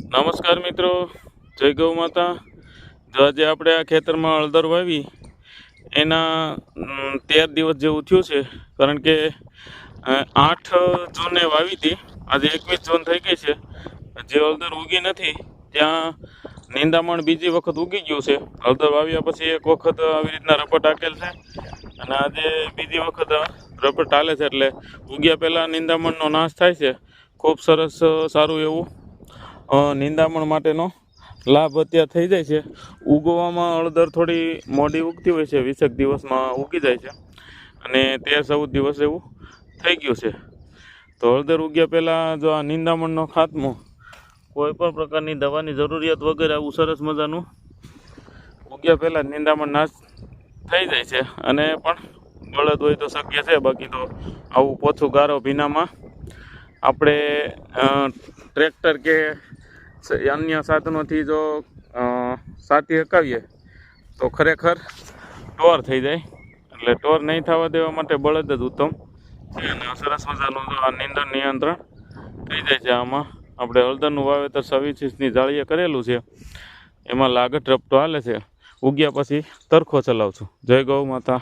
નમસ્કાર મિત્રો, જય ગૌ માતા. જો આજે આપણે આ ખેતરમાં હળદર વાવી એના 13 દિવસ જેવું થયું છે. કારણ કે 8 જૂને વાવી હતી, આજે 21 જૂન થઈ ગઈ છે. જે હળદર ઉગી નથી ત્યાં નિંદામણ બીજી વખત ઉગી ગયું છે. હળદર વાવ્યા પછી એક વખત આવી રીતના રપટ હાકેલ છે અને આજે બીજી વખત રપટ હાલે છે. એટલે ઉગ્યા પહેલાં નિંદામણનો નાશ થાય છે. ખૂબ સરસ સારું એવું નિંદામણ માટેનો લાભ અત્યારે થઈ જાય છે. ઉગવામાં હળદર થોડી મોડી ઉગતી હોય છે, 20 દિવસમાં ઉગી જાય છે અને 13-14 દિવસ એવું થઈ ગયું છે. તો હળદર ઉગ્યા પહેલાં જો આ નિંદામણનો ખાત્મો કોઈ પણ પ્રકારની દવાની જરૂરિયાત વગર આવું સરસ મજાનું ઉગ્યા પહેલાં નિંદામણ નાશ થઈ જાય છે. અને પણ બળદ હોય તો શક્ય છે, બાકી તો આવું પોથું ગારો ભીનામાં આપણે ટ્રેક્ટર કે અન્ય સાધનોથી જો સાથી હકાવીએ તો ખરેખર ટોર થઈ જાય. એટલે ટોર નહીં થવા દેવા માટે બળદ જ ઉત્તમ છે અને સરસ મજાનું આ નીંદણ નિયંત્રણ થઈ જાય છે. આમાં આપણે હળદરનું વાવેતર 26 ઇંચની જાળીએ કરેલું છે, એમાં લાગટ રપટો હાલે છે. ઉગ્યા પછી તરખો ચલાવશું. જય ગૌ માતા.